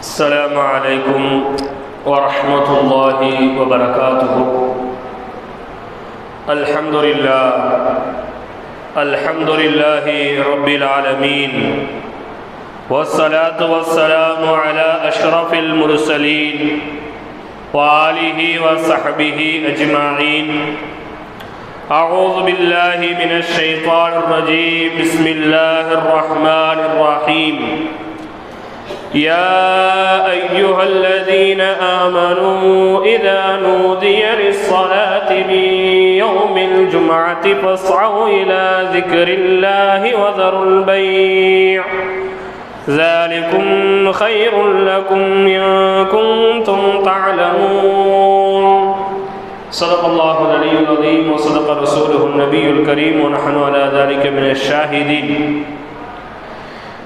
السلام عليكم ورحمة الله وبركاته. الحمد لله رب العالمين، والصلاة والسلام على أشرف المرسلين وآله وصحبه أجمعين. أعوذ بالله من الشيطان الرجيم. بسم الله الرحمن الرحيم. يا أيها الذين آمنوا إذا نودي للصلاة من يوم الجمعة فاسعوا إلى ذكر الله وذروا البيع ذلكم خير لكم إن كنتم تعلمون. صدق الله العلي العظيم وصدق رسوله النبي الكريم ونحن على ذلك من الشاهدين.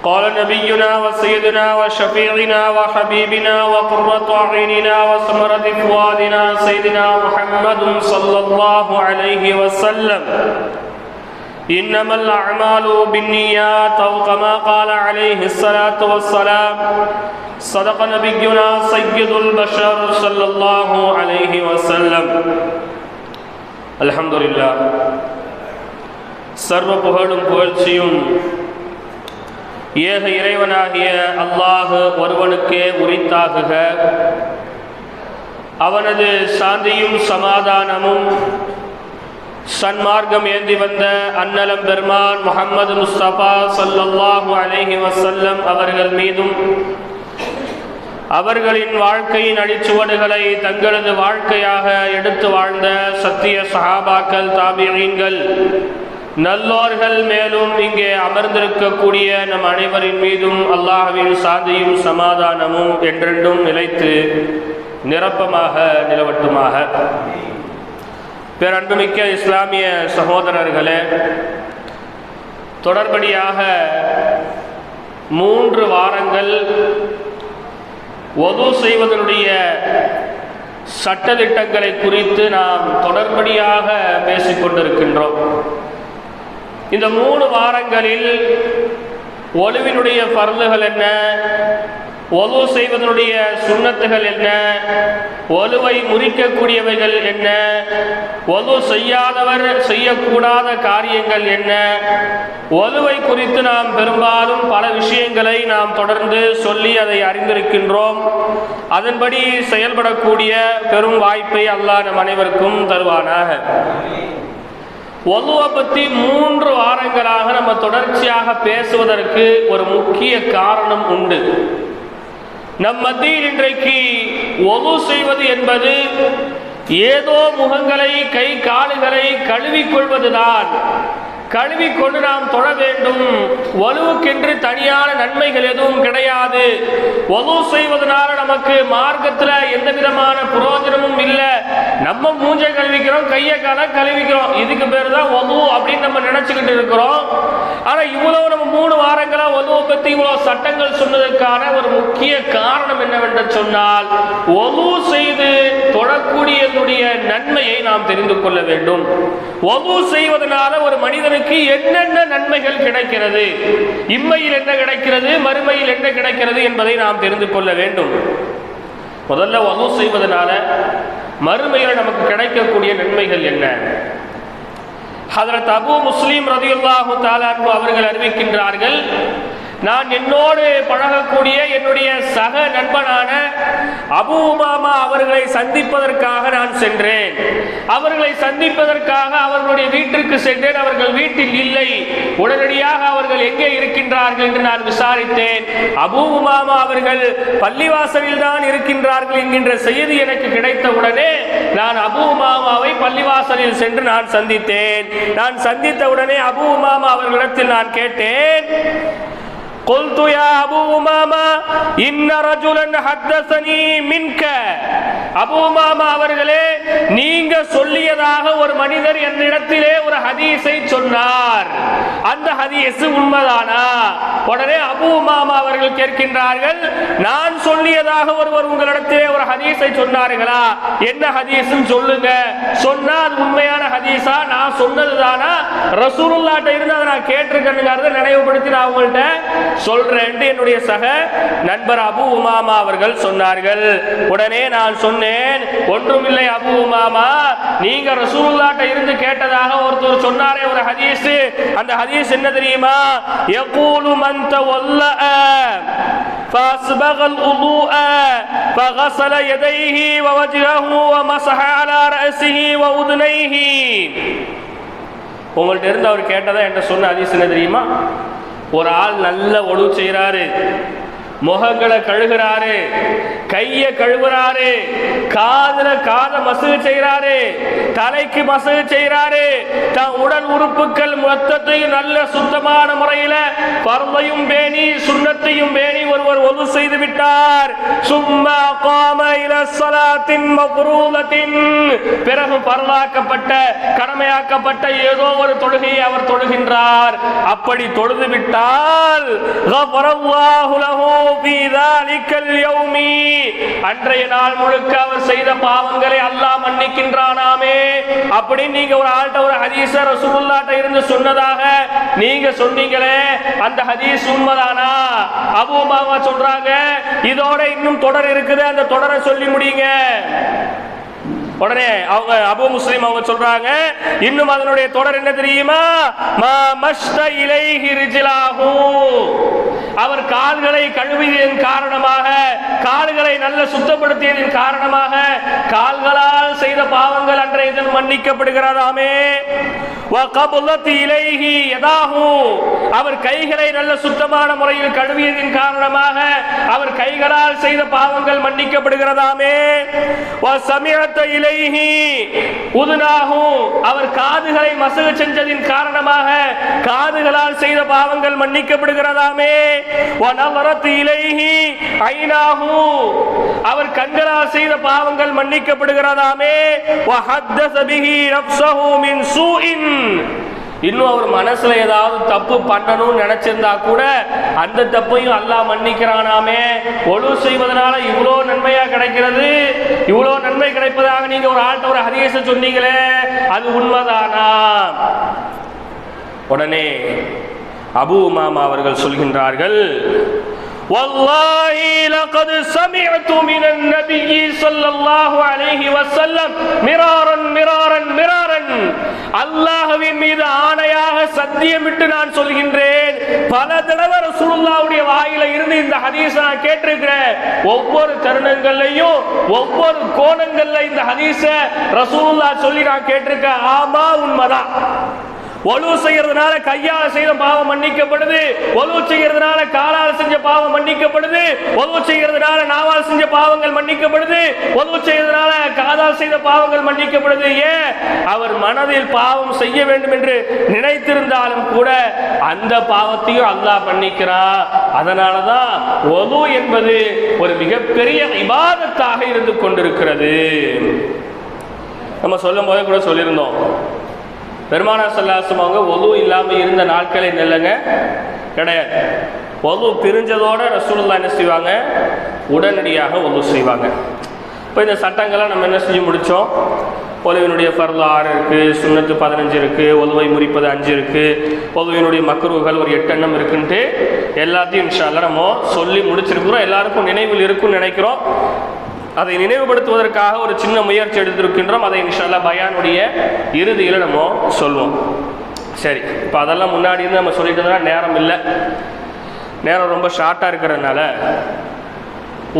قال نبينا وسيدنا وشفيعنا وحبيبنا وقرة أعيننا وثمرة فؤادنا سيدنا محمد صلى الله عليه وسلم: إنما الأعمال بالنيات، أو كما قال عليه الصلاة والسلام. صدق نبينا سيد البشر صلى الله عليه وسلم. الحمد لله. சர்வ புகழும் புகழ்ச்சியும் ஏக இறைவனாகிய அல்லாஹ் ஒருவனுக்கே உரித்தாகுக. அவனது சாந்தியும் சமாதானமும் சன்மார்க்கம் ஏந்தி வந்த அன்னலம் பெருமான் முஹம்மது முஸ்தபா ஸல்லல்லாஹு அலைஹி வஸல்லம் அவர்கள் மீதும், அவர்களின் வாழ்க்கையின் அடிச்சுவடுகளை தங்களது வாழ்க்கையாக எடுத்து வாழ்ந்த சத்திய சஹாபாக்கள், தாபிஈன்கள், நல்லோர்கள் மேலும் இங்கே அமர்ந்திருக்கக்கூடிய நம் அனைவரின் மீதும் அல்லாஹ்வின் சாந்தியும் சமாதானமும் என்றென்றும் நிலைத்து நிரப்பமாக நிலவட்டுமாக. பேரன்புமிக்க இஸ்லாமிய சகோதரர்களே, தொடர்படியாக 3 வாரங்கள் வுது செய்வதனுடைய சட்டதிட்டங்களை குறித்து நாம் தொடர்படியாக பேசிக்கொண்டிருக்கின்றோம். இந்த 3 வாரங்களில் ஒழுவினுடைய ஃபர்துகள் என்ன, ஒது செய்வதனுடைய சுன்னத்துகள் என்ன, ஒலுவை முறிக்கக்கூடியவைகள் என்ன, ஒது செய்யாதவர் செய்யக்கூடாத காரியங்கள் என்ன, ஒலுவை குறித்து நாம் பெரும்பாலும் பல விஷயங்களை நாம் தொடர்ந்து சொல்லி அதை அறிந்திருக்கின்றோம். அதன்படி செயல்படக்கூடிய பெரும் வாய்ப்பை அல்லாஹ் நம் அனைவருக்கும் தருவானாக. ஒதுவை பற்றி 3 வாரங்களாக நம்ம தொடர்ச்சியாக பேசுவதற்கு ஒரு முக்கிய காரணம் உண்டு. நம் மத்தியில் இன்றைக்கு ஒது செய்வது என்பது ஏதோ முகங்களை, கை கால்களை கழுவிக்கொள்வதுதான். கழுவிக்கொண்டு நாம் தொழ வேண்டும். ஒலுவுக்கென்று தனியான நன்மைகள் எதுவும் கிடையாது. ஒது செய்வதனால நமக்கு மார்க்கத்தில் எந்த விதமான பிரயோஜனமும் இல்லை. நம்ம மூஞ்சை கழுவிக்கிறோம், கையை காலை கழுவிக்கிறோம், இதுக்கு பேர் தான் ஒது அப்படின்னு நம்ம நினைச்சுக்கிட்டு இருக்கிறோம். ஆனால் இவ்வளவு நம்ம 3 வாரங்களா ஒதுவை பற்றி இவ்வளவு சட்டங்கள் சொன்னதற்கான ஒரு முக்கிய காரணம் என்னவென்று சொன்னால், ஒது செய்து தொழக்கூடியதுடைய நன்மையை நாம் தெரிந்து கொள்ள வேண்டும். ஒது செய்வதனால ஒரு மனிதனுக்கு என்னென்ன நன்மைகள் கிடைக்கிறது, இம்மையில் என்ன கிடைக்கிறது, மறுமையில் என்ன கிடைக்கிறது என்பதை நாம் தெரிந்து கொள்ள வேண்டும். முதல்ல ஒது செய்வதனால மறுமையில் நமக்கு கிடைக்கக்கூடிய நன்மைகள் என்ன? ஹஜ்ரத் அபூ முஸ்லிம் ரலியல்லாஹு தஆலா அன்ஹு அவர்கள் அறிவிக்கின்றார்கள்: நான் என்னோடு பழகக்கூடிய என்னுடைய சக நண்பனான அபூ உமாமா அவர்களை சந்திப்பதற்காக நான் சென்றேன். அவர்களை சந்திப்பதற்காக அவர்களுடைய வீட்டிற்கு சென்றேன். அவர்கள் வீட்டில் இல்லை. உடனடியாக அவர்கள் எங்கே இருக்கின்றார்கள் என்று நான் விசாரித்தேன். அபூ உமாமா அவர்கள் பள்ளிவாசலில் தான் இருக்கின்றார்கள் என்கின்ற செய்தி எனக்கு கிடைத்தவுடனே நான் அபூ உமாமாவை பள்ளிவாசலில் சென்று நான் சந்தித்தேன். நான் சந்தித்த உடனே அபூ உமாமா அவர்களிடத்தில் நான் கேட்டேன்: قلت يا أبو أمامة إن رجلا حدثني منك. அபூ உமாமா அவர்களே, நீங்க சொல்லியதாக ஒரு மனிதர் என்னிடத்திலே ஒரு ஹதீஸை சொன்னார். அந்த ஹதீஸ் உண்மைதானா? உடனே அபூ உமாமா அவர்கள் கேட்கின்றார்கள்: நான் சொல்லியதாக ஒருவர் உங்களிடத்திலே ஒரு ஹதீஸை சொன்னார்களா? என்ன ஹதீஸ் சொல்லுங்க. சொன்னா அது உண்மையான ஹதீஸா, நான் சொன்னதுதானா, ரசூலுல்லாஹ்ட்ட இருந்து அதை நான் கேட்டிருக்கேன்னு நினைவுபடுத்தி நான் உங்கள்கிட்ட சொல்றேன் என்னுடைய சக நண்பர் நண்பர் அபு உமாமா அவர்கள் சொன்னார்கள். உடனே நான் சொன்னேன், ஒன்றுமில்லை அபு உமாமா, நீங்க ரசூலுல்லாஹ்ட்ட இருந்து கேட்டதாக ஒருத்தர் சொன்னாரே ஒரு ஹதீஸ், அந்த ஹதீஸ் என்ன தெரியுமா? யகூலு மன் தவல்லஅ فأسبغ الوضوء فغسل يديه ووجهه ومسح على رأسه وأذنيه. உங்கள்ட்ட இருந்து அவர் கேட்டதா என்கிட்ட சொன்ன ஹதீஸ் என்ன தெரியுமா? ஒரு ஆள் நல்ல ஒழு செய்யறாரு, முகங்களை கழுகுறாரு, கைய கழுவுறாரு, காத மசகு செய்யறாரு, தலைக்கு மசகு செய்யறாரு, தன் உடல் உறுப்புகள் மொத்தத்தையும் நல்ல சுத்தமான முறையில பர்வையும் பேணி சுன்னத்தையும் பேணி ஒருவர் ஒது செய்து விட்டார். சும்மா காம இல ஸலாத்தின் மஃரூலத்தின், பிறகு பர்வாக்கப்பட்ட கடமையாக்கப்பட்ட ஏதோ ஒரு தொழுகையை அவர் தொழுகின்றார். அப்படி தொழுது விட்டால் கஃபரல்லாஹு லஹு ஃபீ ذلிகல் யௌமி, அன்றைய நாள் முழுக்க அவர் செய்த பாவங்களை அல்லாஹ் மன்னிக்கின்றானாமே. அப்படி நீங்க ஒரு ஆள்கிட்ட ஒரு ஹதீஸ ரசூலுல்லாஹ்ட்ட இருந்து சொன்னதாக நீங்க சொன்னீங்களே, அந்த ஹதீஸ் உண்மைதானா? அபூ உமாமா சொல்றாங்க, இதோட இன்னும் தொடர் இருக்குது, அந்த தொடரை சொல்லி முடியுங்க. உடனே அவங்க அபூ முஸ்லிம் அவங்க சொல்றாங்க, இன்னும் அதனுடைய தொடர் என்ன தெரியுமா? மா மஷ்த இலைஹி ரிஜ்லாஹு, அவர் கால்களை கழுவியதன் காரணமாக, கால்களை நல்ல சுத்தப்படுத்தியதன் காரணமாக கால்களால் செய்த பாவங்கள் அன்றைய தினம் மன்னிக்கப்படுகிறதாமே. வகபலத் இலைஹி யதாஹு, அவர் கைகளை நல்ல சுத்தமான முறையில் கழுவியதன் காரணமாக அவர் கைகளால் செய்த பாவங்கள் மன்னிக்கப்படுகிறதாமே. வசமிஅத இலைஹி உதுனாஹு, அவர் காதுகளை மசகு செஞ்சதின் காரணமாக காதுகளால் செய்த பாவங்கள் மன்னிக்கப்படுகிறதாமே. வனவரத் இலைஹி ஐனாஹு, அவர் கண்களால் செய்த பாவங்கள் மன்னிக்கப்படுகிறதாமே. வஹத்தஸ பிஹி நஃப்ஸஹு மின் சூஇன், இன்னும் அவர் மனசுல ஏதாவது தப்பு பண்ணணும்னு நினைச்சிருந்தா கூட அந்த தப்பையும் அல்லாஹ் மன்னிக்கிறானாமே. ஒழு செய்வதனால இவ்வளோ நன்மையா கிடைக்கிறது, இவ்வளோ நன்மை கிடைப்பதாக நீங்க ஒரு ஆள்கிட்ட ஒரு ஹதீஸ சொன்னீங்களே, அது உண்மைதானா? உடனே அபூ உமாமா அவர்கள் சொல்கின்றார்கள், வல்லாஹி லகத் சமிஅது மினன் நபியி ஸல்லல்லாஹு அலைஹி வஸல்லம் மிராரன் மிராரன் மிராரன், அல்லாஹ்வின் மீது ஆணையாக சத்தியமிட்டு நான் சொல்கின்றேன், பல தடவை ரசூலுல்லாஹ்வுடைய வாயில இருந்து இந்த ஹதீஸை நான் கேட்டிருக்கிறேன். ஒவ்வொரு தருணங்கள்லையும் ஒவ்வொரு கோணங்கள்ல இந்த ஹதீஸை ரசூலுல்லாஹ் சொல்லி நான் கேட்டிருக்கேன். ஆமா, உண்மைதான். ஒழு செய்யறதுனால கையால் செய்த பாவம் மன்னிக்கப்படுது, ஒழு செய்யறதுனால காலால் செஞ்ச பாவம் மன்னிக்கப்படுது, ஒழு செய்யறதுனால நாவால் செஞ்ச பாவங்கள் மன்னிக்கப்படுது, ஒழு செய்யறதுனால காதால் செய்த பாவங்கள் மன்னிக்கப்படுது. ஏன்? அவர் மனதில் பாவம் செய்ய வேண்டும் என்று நினைத்திருந்தாலும் கூட அந்த பாவத்தையும் அல்லாஹ் மன்னிக்கிறான். அதனாலதான் ஒழு என்பது ஒரு மிகப்பெரிய இபாதத்தாக இருந்து கொண்டிருக்கிறது. நம்ம சொல்லும் போதே கூட சொல்லியிருந்தோம், பெருமானார் ஸல்லல்லாஹு அலைஹி வஸல்லம் அவங்க ஒது இல்லாமல் இருந்த நாட்களே இல்லைங்க, கிடையாது. ஒது பிரிஞ்சதோட ரசூலுல்லாஹ் என்ன செய்வாங்க? உடனடியாக ஒது செய்வாங்க. இப்போ இந்த சட்டங்களை நம்ம என்ன செஞ்சு முடித்தோம்? ஒலுவினுடைய ஃபர்து 6 இருக்குது, சுன்னத்து 15 இருக்குது, ஒலுவை முறிப்பது 5 இருக்குது, ஒலுவினுடைய மக்ரூஹ்கள் ஒரு 8 எண்ணம் இருக்குன்ட்டு எல்லாத்தையும் இன்ஷா அல்லாஹ் நம்ம சொல்லி முடிச்சிருக்கிறோம். எல்லாருக்கும் நினைவில் இருக்குன்னு நினைக்கிறோம். அதை நினைவுபடுத்துவதற்காக ஒரு சின்ன முயற்சி எடுத்திருக்கின்றோம். அதை இன்ஷா அல்லாஹ் பயானுடைய இறுதியில் நம்ம சொல்வோம். சரி, இப்போ அதெல்லாம் முன்னாடி இருந்து நம்ம சொல்லிட்டு இருந்தால் நேரம் இல்லை, நேரம் ரொம்ப ஷார்ட்டாக இருக்கிறதுனால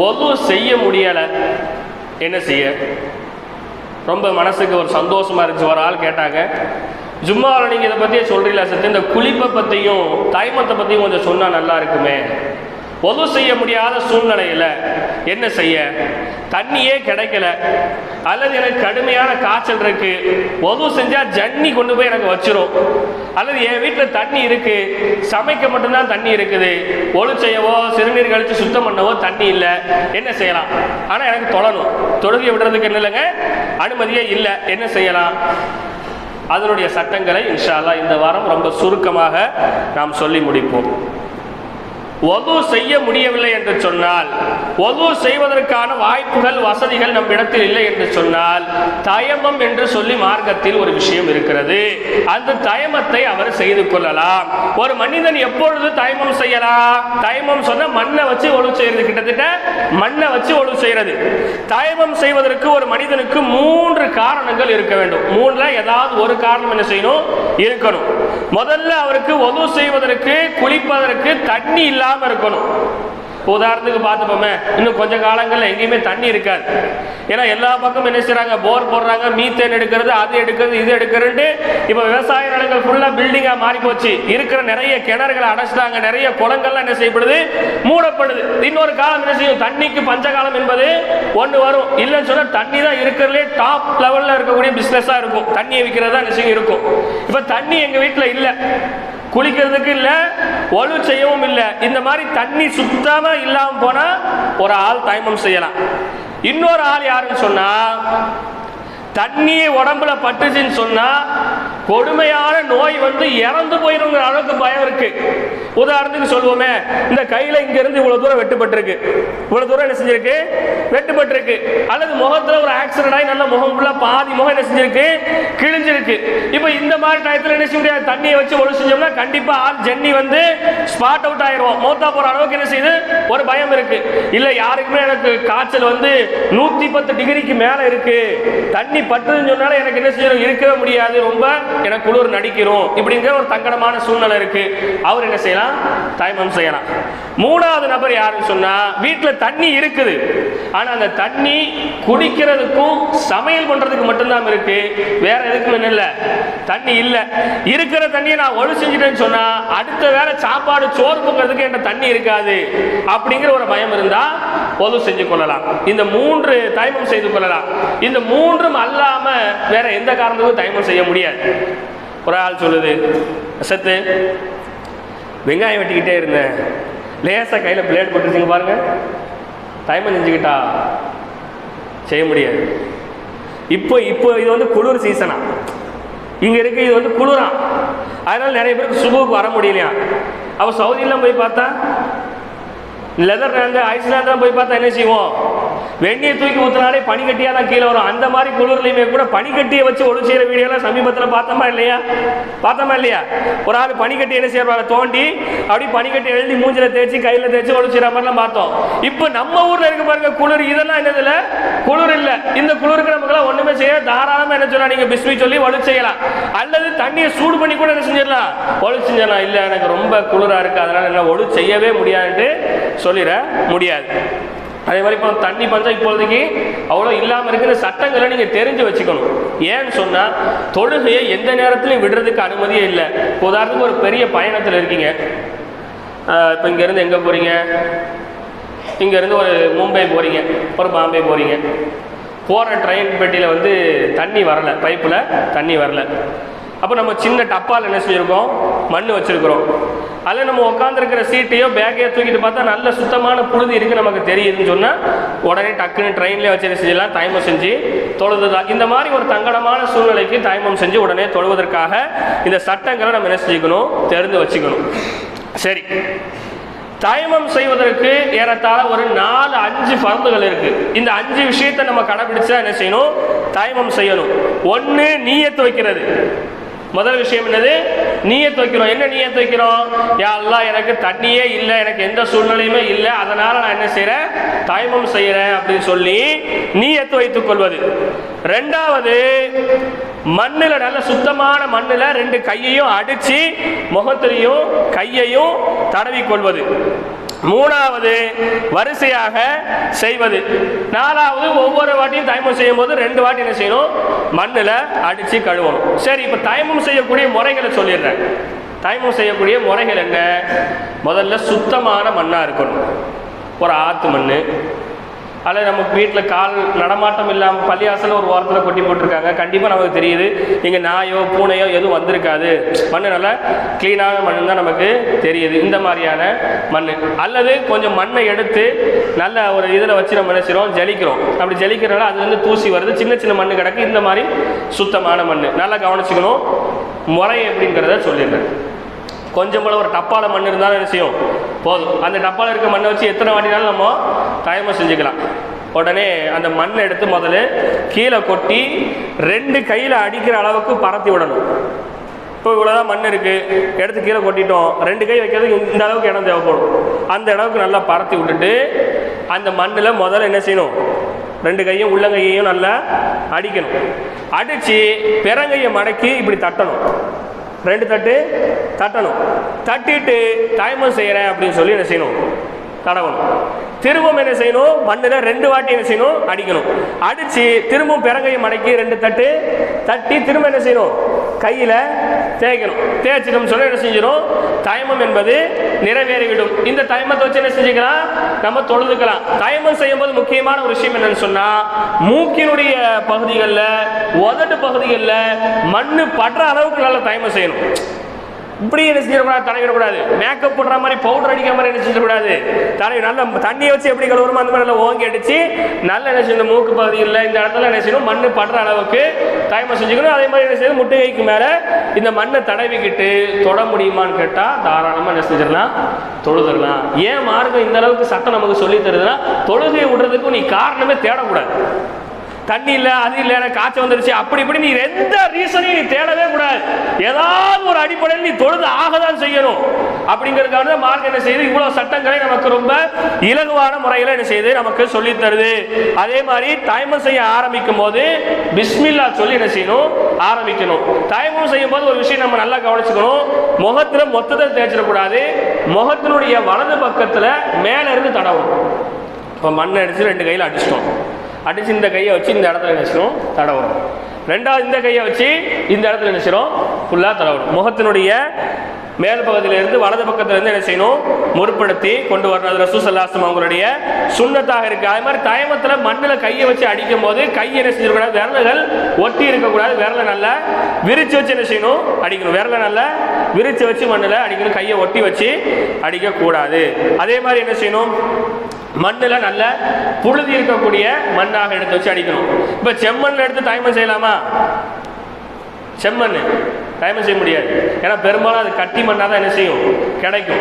ஒது செய்ய முடியலை. என்ன செய்ய? ரொம்ப மனசுக்கு ஒரு சந்தோஷமாக இருந்துச்சு. ஒரு ஆள் கேட்டாங்க, ஜும்மாவில் நீங்கள் இதை பற்றியே சொல்கிறீங்களா சத்து, இந்த குளிப்பை பற்றியும் தைமத்தை பற்றியும் கொஞ்சம் சொன்னால் நல்லா இருக்குமே. ஒது செய்ய முடியாத சூழ்நிலையில் என்ன செய்ய? தண்ணியே கிடைக்கல, அல்லது எனக்கு கடுமையான காய்ச்சல் இருக்கு, ஒது செஞ்சால் ஜன்னி கொண்டு போய் எனக்கு வச்சிரும், அல்லது என் வீட்டில் தண்ணி இருக்கு, சமைக்க மட்டும்தான் தண்ணி இருக்குது, ஒழு செய்யவோ சிறுநீர் கழித்து சுத்தம் பண்ணவோ தண்ணி இல்லை, என்ன செய்யலாம்? ஆனால் எனக்கு தொழணும், தொழுகை விடுறதுக்கு என்ன இல்லைங்க, அனுமதியே இல்லை, என்ன செய்யலாம்? அதனுடைய சட்டங்களை இன்ஷா அல்லாஹ் இந்த வாரம் ரொம்ப சுருக்கமாக நாம் சொல்லி முடிப்போம். ஒது செய்ய முடியவில்லை என்று சொன்னால், ஒது செய்வதற்கான வாய்ப்புகள் வசதிகள் நம் இடத்தில் இல்லை என்று சொன்னால், தயமம் என்று சொல்லி மார்க்கத்தில் ஒரு விஷயம் இருக்கிறது. அந்த தயமத்தை அவர் செய்து கொள்ளலாம். ஒரு மனிதன் எப்பொழுது தயமம் செய்யலாம்? தயமம் சொன்ன மண்ணை வச்சு ஒழு செய்யறது, கிட்டத்தட்ட மண்ணை வச்சு ஒழு செய்யறது. தயமம் செய்வதற்கு ஒரு மனிதனுக்கு 3 காரணங்கள் இருக்க வேண்டும். 3ல ஏதாவது ஒரு காரணம் என்ன செய்யணும்? இருக்கணும். முதல்ல அவருக்கு ஒது செய்வதற்கு, குளிப்பதற்கு தண்ணி இல்லாம இருக்கணும். உதாரணத்துக்கு பார்த்துப்போமே, இன்னும் கொஞ்ச காலங்களில் எங்கேயுமே தண்ணி இருக்காது. ஏன்னா எல்லா பக்கமும் என்ன செய்யறாங்க? போர் போடுறாங்க, மீத்தேன் எடுக்கிறது, அது எடுக்கிறது, இது எடுக்கிறது. இப்போ விவசாய நிலங்கள் ஃபுல்லா பில்டிங்கா மாறி போச்சு. இருக்கிற நிறைய கிணறுகளை அடைச்சிட்டாங்க, நிறைய குளங்கள்லாம் என்ன செய்யப்படுது? மூடப்படுது. இன்னொரு காலம் என்ன செய்யும்? தண்ணிக்கு பஞ்சகாலம் என்பது ஒன்று வரும். இல்லைன்னு சொன்னா தண்ணி தான் இருக்கிறதுலே டாப் லெவல்ல இருக்கக்கூடிய பிசினஸா இருக்கும். தண்ணியை விற்கிறது தான் நிச்சயம் இருக்கும். இப்போ தண்ணி எங்க வீட்டில் இல்லை, குளிக்கிறதுக்கு இல்லை, ஒழு செய்யவும் இல்லை. இந்த மாதிரி தண்ணி சுத்தமா இல்லாம போனா ஒரு ஆள் தயமம் செய்யலாம். இன்னொரு ஆள் யாருன்னு சொன்னா, தண்ணியை உடம்புல பட்டுச்சுன்னு சொன்னா கொடுமையான நோய் வந்து இறந்து போயிருங்கிற அளவுக்கு பயம் இருக்கு. உதாரணத்துக்கு சொல்லுவோமே, இந்த கையில இங்க இருந்து இவ்வளவு தூரம் வெட்டுப்பட்டிருக்கு, இவ்வளவு தூரம் என்ன செஞ்சிருக்கு? வெட்டுப்பட்டிருக்கு. அல்லது முகத்துல ஒரு ஆக்சிடென்ட் ஆகி நல்ல முகம் ஃபுல்லா பாதி முகம் என்ன செஞ்சிருக்கு? கிழிஞ்சிருக்கு. இப்ப இந்த மாதிரி டயத்துல என்ன செய்ய முடியாது? தண்ணியை வச்சு ஒழு செஞ்சோம்னா கண்டிப்பா ஆள் ஜென்னி வந்து ஸ்பாட் அவுட் ஆயிரும், மௌத்தா போற அளவுக்கு என்ன செய்யுது? ஒரு பயம் இருக்கு. இல்ல யாருக்குமே எனக்கு காய்ச்சல் வந்து 110 டிகிரிக்கு மேல இருக்கு, தண்ணி பட்டுன்னு சொன்னாலும் எனக்கு என்ன செய்யணும்? இருக்கவே முடியாது, ரொம்ப எனக்கு குளிர் நடிக்கிறோம், இப்படிங்கிற ஒரு தங்கடமான சூழ்நிலை இருக்கு. அவர் என்ன செய்யலாம்? தயமம் செய்யலாம். 3வது நபர் யாருன்னு சொன்னா, வீட்டுல தண்ணி இருக்குது, ஆனா அந்த தண்ணி குடிக்கிறதுக்கும் சமையல் பண்றதுக்கு மட்டும்தான் இருக்கு, வேற எதுக்கும் இல்ல, தண்ணி இல்ல. இருக்கிற தண்ணியை நான் ஒழு செஞ்சுட்டேன்னு சொன்னா அடுத்த வேற சாப்பாடு சோறு பொங்கிறதுக்கு என்கிட்ட தண்ணி இருக்காது அப்படிங்கிற ஒரு பயம் இருந்தா ஒழு செஞ்சு கொள்ளலாம். இந்த 3 தயமம் செய்து கொள்ளலாம். இந்த 3ம் அல்லாம வேற எந்த காரணத்துக்கும் தயமம் செய்ய முடியாது. ஒரு ஆள் சொல்லுது, சத்து வெங்காயம் வெட்டிக்கிட்டே இருந்தேன், லேசா கையில பிளேட் போட்டுருச்சுங்க பாருங்க, தயமம் செஞ்சுக்கிட்டா செய்ய முடியாது. இப்போ இது வந்து குளிர் சீசனா இங்க இருக்கு, இது வந்து குளிரா, அதனால நிறைய பேருக்கு சுபுக்கு வர முடியலையா. அவ சவுதியெல்லாம் போய் பார்த்தா, நெதர்லாந்து ஐஸ்லாந்து போய் பார்த்தா என்ன செய்வோம்? வெந்நீர் தூக்கி ஊற்றினாலே பனிக்கட்டியா தான் கீழே வரும். அந்த மாதிரி குளிர்லையுமே கூட பனிக்கட்டியை வச்சு ஒழு செய்யற வீடியோலாம் சமீபத்தில் பார்த்தோமா இல்லையா? ஒரு ஆள் பனிக்கட்டி என்ன செய்யறாங்க? தோண்டி அப்படி பனிக்கட்டி எழுதி மூஞ்சில தேய்ச்சி கையில தேய்ச்சி ஒழு செய்யற மாதிரிலாம் பார்த்தோம். இப்போ நம்ம ஊர்ல இருக்க பாருங்க குளிர், இதெல்லாம் என்னதுல குளிர் இல்லை. இந்த குளிருக்கு நமக்குலாம் ஒண்ணுமே செய்ய தாராளமா என்ன சொல்லலாம்? நீங்க பிஸ்மி சொல்லி ஒழு செய்யலாம், அல்லது தண்ணியை சூடு பண்ணி கூட என்ன செஞ்சிடலாம்? ஒழு செஞ்சிடலாம். இல்லை எனக்கு ரொம்ப குளிரா இருக்கு, அதனால என்ன ஒழு செய்யவே முடியாதுன்னு சொல்லிட முடியாது. அதே மாதிரி இப்போ தண்ணி பஞ்சம் இப்பொழுதைக்கு அவ்வளோ இல்லாமல் இருக்கிற சட்டங்களை நீங்கள் தெரிஞ்சு வச்சுக்கணும். ஏன்னு சொன்னால் தொழுகையை எந்த நேரத்திலையும் விடுறதுக்கு அனுமதியே இல்லை. உதாரணத்துக்கு ஒரு பெரிய பயணத்தில் இருக்கீங்க, இப்போ இங்கேருந்து எங்கே போகிறீங்க? இங்கேருந்து ஒரு மும்பை போகிறீங்க, ஒரு பாம்பே போகிறீங்க. போகிற ட்ரெயின் பெட்டியில் வந்து தண்ணி வரலை, பைப்பில் தண்ணி வரலை. அப்போ நம்ம சின்ன டப்பால் என்ன செஞ்சுருக்கோம்? மண் வச்சுருக்கிறோம். அதில் நம்ம உட்காந்துருக்கிற சீட்டையோ பேக்கையோ தூக்கிட்டு பார்த்தா நல்ல சுத்தமான புழுதி இருக்குது நமக்கு தெரியுதுன்னு சொன்னால் உடனே டக்குன்னு ட்ரெயின்லேயே வச்சு செஞ்சலாம், தயமம் செஞ்சு தொழுதுதான். இந்த மாதிரி ஒரு தங்கடமான சூழ்நிலைக்கு தயமம் செஞ்சு உடனே தொழுவதற்காக இந்த சட்டங்களை நம்ம என்ன செஞ்சுக்கணும்? தெரிந்து வச்சுக்கணும். சரி, தயமம் செய்வதற்கு ஏறத்தாழ ஒரு 4-5 ஃபர்துகள் இருக்கு. இந்த 5 விஷயத்தை நம்ம கடைபிடிச்சா என்ன செய்யணும்? தயமம் செய்யணும். 1 நியத் வைக்கிறது. முதல் விஷயம் என்னது? நியத் வைக்கிறோம். என்ன நியத் வைக்கிறோம்? யா அல்லாஹ் எனக்கு தண்ணியே இல்லை, எனக்கு எந்த சூழ்நிலையுமே இல்லை, அதனால நான் என்ன செய்யறேன்? தயமம் செய்யறேன் அப்படின்னு சொல்லி நியத் வைத்துக் கொள்வது. 2வது, மண்ணுல, நல்ல சுத்தமான மண்ணுல 2 கையையும் அடிச்சு முகத்திலையும் கையையும் தடவி கொள்வது. 3வது, வரிசையாக செய்வது. 4வது, ஒவ்வொரு வாட்டியும் தயமம் செய்யும் போது 2 வாட்டி என்ன செய்யணும்? மண்ணில் அடித்து கழுவணும். சரி, இப்போ தயமம் செய்யக்கூடிய முறைகளை சொல்லிடுறேன். தயமம் செய்யக்கூடிய முறைகள் என்ன? முதல்ல சுத்தமான மண்ணாக இருக்கணும். ஒரு ஆற்று மண், அல்லது நமக்கு வீட்டில் கால் நடமாட்டம் இல்லாமல் பள்ளியாசல ஒரு வாரத்தில் கொட்டி போட்டிருக்காங்க, கண்டிப்பாக நமக்கு தெரியுது இங்கே நாயோ பூனையோ எதுவும் வந்திருக்காது, மண் நல்லா க்ளீனான மண் தான் நமக்கு தெரியுது. இந்த மாதிரியான மண், அல்லது கொஞ்சம் மண்ணை எடுத்து நல்ல ஒரு இதில் வச்சு நம்ம என்ன செய்கிறோம்? ஜலிக்கிறோம். அப்படி ஜலிக்கிறனால அதுலேருந்து தூசி வருது, சின்ன சின்ன மண் கிடக்கு. இந்த மாதிரி சுத்தமான மண் நல்லா கவனிச்சுக்கணும். முறை எப்படிங்கிறத சொல்லிடுறேன். கொஞ்சம் போல ஒரு டப்பால மண் இருந்தாலும் என்ன செய்யும்? போதும். அந்த டப்பாவில் இருக்க மண்ணை வச்சு எத்தனை வாட்டினாலும் நம்ம தயமம் செஞ்சுக்கலாம். உடனே அந்த மண்ணை எடுத்து முதல்ல கீழே கொட்டி 2 கையில் அடிக்கிற அளவுக்கு பரத்தி விடணும். இப்போ இவ்வளோதான் மண் இருக்குது, எடுத்து கீழே கொட்டிட்டோம், 2 கை வைக்கிறதுக்கு இந்த அளவுக்கு இடம் தேவைப்படும். அந்த அளவுக்கு நல்லா பரத்தி விட்டுட்டு அந்த மண்ணில் முதல்ல என்ன செய்யணும், 2 கையும் உள்ளங்கையையும் நல்லா அடிக்கணும். அடித்து பிறங்கையை மடக்கி இப்படி தட்டணும், 2 தட்டு தட்டணும். தட்டிட்டு தயமம் செய்கிறேன் அப்படின்னு சொல்லி என்ன செய்யணும், தடவணும். திரும்பவும் என்ன செய்யணும், மண்ணில் 2 வாட்டி என்ன செய்யணும், அடிக்கணும். அடித்து திரும்பவும் பிறங்கையை மடக்கி 2 தட்டு தட்டி திரும்ப என்ன செய்யணும், கையில் தேய்க்கணும். தேய்ச்சிடும் சொல்ல என்ன செஞ்சிடும், தயமம் என்பது நிறைவேறிவிடும். இந்த தயமத்தை வச்சு என்ன செஞ்சுக்கலாம், நம்ம தொழுதுக்கலாம். தயமம் செய்யும்போது முக்கியமான ஒரு விஷயம் என்னன்னு சொன்னால், மூக்கினுடைய பகுதிகளில் உதட்டு பகுதிகளில் மண் படுற அளவுக்கு நல்லா தயமம் செய்யணும். இப்படி என்ன செஞ்சிடக்கூடாது, தடவிடக்கூடாது. மேக்கப் போடுற மாதிரி பவுடர் அடிக்கிற மாதிரி என்ன செஞ்சிடக்கூடாது. தடவி நல்லா தண்ணியை வச்சு எப்படி கழுவுறோமோ அந்த மாதிரி நல்லா ஓங்கி அடிச்சு நல்லா என்ன செய்யணும், மூக்கு பகுதியில் இந்த இடத்துல என்ன செய்யணும், மண் படுற அளவுக்கு தயமம் செஞ்சுக்கணும். அதே மாதிரி என்ன செய்யணும், முட்டுகைக்கு மேலே இந்த மண்ணை தடவிக்கிட்டு தொட முடியுமான்னு கேட்டால் தாராளமாக என்ன செஞ்சிடலாம், தொழுதுடலாம். ஏன் மார்க்கம் இந்த அளவுக்கு சட்டம் நமக்கு சொல்லி தருதுன்னா, தொழுகையை விடுறதுக்கு நீ காரணமே தேடக்கூடாது. தண்ணி இல்லை, அது இல்லை, எனக்கு காய்ச்சல் வந்துருச்சு, அப்படி இப்படி நீ எந்த ரீசனையும் நீ தேடவே கூடாது. ஏதாவது ஒரு அடிப்படையில் நீ தொழுது ஆகதான் செய்யணும். அப்படிங்கிறதுக்காக மார்க்கம் என்ன செய்யுது, இவ்வளவு சட்டங்களை நமக்கு ரொம்ப இலகுவான முறையில் என்ன செய்யுது, நமக்கு சொல்லி தருது. அதே மாதிரி தயமம் செய்ய ஆரம்பிக்கும் போது பிஸ்மில்லா சொல்லி என்ன செய்யணும், ஆரம்பிக்கணும். தயமம் செய்யும் போது ஒரு விஷயம் நம்ம நல்லா கவனிச்சுக்கணும், முகத்துல மொத்தத்தை தேய்ச்சிடக்கூடாது. முகத்தினுடைய வலது பக்கத்துல மேல இருந்து தடவணும். இப்போ மண்ணை அடிச்சு 2 கையில் அடிச்சிட்டோம், அடிச்சு இந்த கையை வச்சு இந்த இடத்துல நினைச்சிடும் தடவணும். 2வது இந்த கையை வச்சு இந்த இடத்துல நினைச்சிடும் ஃபுல்லாக தடவணும். முகத்தினுடைய மேல் பக்கத்திலிருந்து வலது பக்கத்திலிருந்து என்ன செய்யணும், முற்படுத்தி கொண்டு வரணும். அது ரசூல் ஸல்லல்லாஹு அலைஹி வஸல்லம் அவங்களுடைய சுன்னத்தாக இருக்கு. அதே மாதிரி தயமத்தில் மண்ணில் கையை வச்சு அடிக்கும் போது கையை என்ன செஞ்சிடக்கூடாது, விரல்கள் ஒட்டி இருக்கக்கூடாது. விரலை நல்லா விரிச்சு வச்சு என்ன செய்யணும், அடிக்கணும். விரலை நல்லா விரிச்சு வச்சு மண்ணில் அடிக்கணும், கையை ஒட்டி வச்சு அடிக்கக்கூடாது. அதே மாதிரி என்ன செய்யணும், மண்ணில் நல்ல புழுதி இருக்கக்கூடிய மண்ணாக எடுத்து வச்சு அடிக்கணும். இப்போ செம்மண்ணில் எடுத்து தயமம் செய்யலாமா, செம்மண் தயமம் செய்ய முடியாது. ஏன்னா பெரும்பாலும் அது கட்டி மண்ணாக தான் என்ன செய்யும், கிடைக்கும்.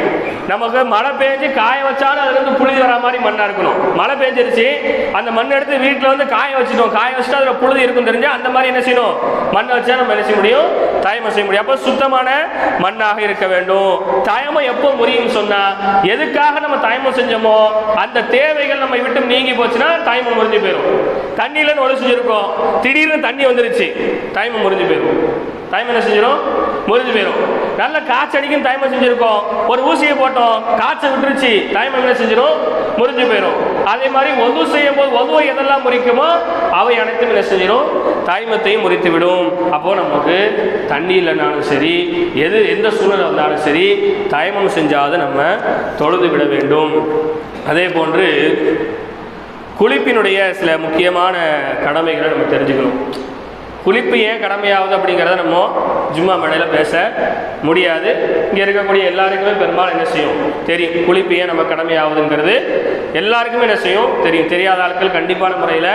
நமக்கு மழை பெஞ்சு காய வச்சாலும் அதுலேருந்து புழுதி வர மாதிரி மண்ணாக இருக்கணும். மழை பெஞ்சிருச்சு, அந்த மண் எடுத்து வீட்டில் வந்து காய வச்சுட்டோம், காய வச்சுட்டு அதில் புழுதி இருக்கும் தெரிஞ்சால் அந்த மாதிரி என்ன செய்யணும், மண்ணை வச்சா நம்ம என்ன செய்ய முடியும், தயமம் செய்ய முடியும். அப்போ சுத்தமான மண்ணாக இருக்க வேண்டும். தயமம் எப்போ முறியும் சொன்னால், எதுக்காக நம்ம தயமம் செஞ்சோமோ அந்த தேவைகள் நம்ம விட்டு நீங்கி போச்சுன்னா தயமம் முறிஞ்சு போயிடும். தண்ணியில் ஒழு செஞ்சுருக்கோம், திடீர்னு தண்ணி வந்துருச்சு, தயமம் முறிஞ்சு போயிடும். தயமம் என்ன செஞ்சிடும், முறிஞ்சு போயிடும். நல்ல காய்ச்சல் அடிக்கும் தயமம் செஞ்சிருக்கோம், ஒரு ஊசியை போட்டோம், காய்ச்சல் விட்டுருச்சு, தயமம் என்ன செஞ்சிடும், முறிஞ்சு போயிடும். அதே மாதிரி ஒது செய்யும் போது ஒதுவை எதெல்லாம் முறிக்குமோ அவை அனைத்தும் என்ன செஞ்சிடும், தயமத்தையும் முறித்து விடும். அப்போ நமக்கு தண்ணி இல்லைனாலும் சரி, எந்த சூழ்நிலை வந்தாலும் சரி, தயமம் செஞ்சாவது நம்ம தொழுது விட வேண்டும். அதே போன்று குளிப்பினுடைய சில முக்கியமான கடமைகளை நம்ம தெரிஞ்சுக்கணும். குளிப்பு ஏன் கடமையாகுது அப்படிங்கிறத நம்ம ஜும்மா மேடையில் பேச முடியாது. இங்கே இருக்கக்கூடிய எல்லாருக்குமே பெரும்பாலும் என்ன செய்யும் தெரியும், குளிப்பு ஏன் நம்ம கடமையாகுதுங்கிறது எல்லாருக்குமே என்ன செய்யும் தெரியும். தெரியாத ஆட்கள் கண்டிப்பான முறையில்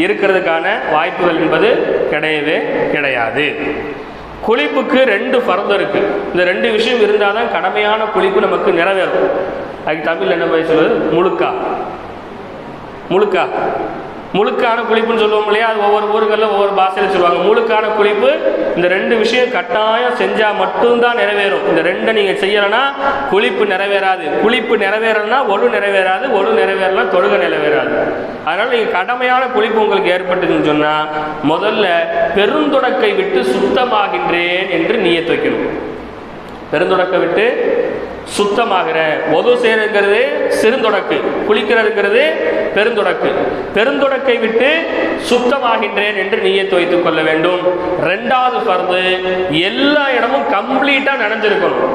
இருக்கிறதுக்கான வாய்ப்புகள் என்பது கிடையவே கிடையாது. குளிப்புக்கு 2 ஃபர்து இருக்கு. இந்த 2 விஷயம் இருந்தால் தான் கடமையான குளிப்பு நமக்கு நிறைவேறும். அதுக்கு தமிழ் என்ன போய் சொல்வது, முழுக்கா. முழுக்கா முழுக்கான குளிப்புன்னு சொல்லுவோம் இல்லையா, அது ஒவ்வொரு ஊர்களில் ஒவ்வொரு பாஷையில் சொல்லுவாங்க. முழுக்கான குளிப்பு இந்த 2 விஷயம் கட்டாயம் செஞ்சால் மட்டும்தான் நிறைவேறும். இந்த 2 நீங்கள் செய்யலைன்னா குளிப்பு நிறைவேறாது. குளிப்பு நிறைவேறலைன்னா ஒழு நிறைவேறாது, ஒழு நிறைவேறலாம் தொழுகை நிறைவேறாது. அதனால் நீங்கள் கடமையான குளிப்பு உங்களுக்கு ஏற்பட்டுதுன்னு சொன்னால் முதல்ல பெருந்தொடக்கை விட்டு சுத்தமாகின்றேன் என்று நியத் வைக்கணும். பெருந்தொடக்கை விட்டு சுத்தமாகிற, ஒது செய்யறதுங்கிறது சிறுந்தொடக்கு, குளிக்கிறதுங்கிறது பெருந்தொடக்கு. பெருந்தொடக்கை விட்டு சுத்தமாகின்றேன் என்று நியத்து வைத்துக் கொள்ள வேண்டும். 2வது ஃபர்து, எல்லா இடமும் கம்ப்ளீட்டா நனைஞ்சிருக்கணும்.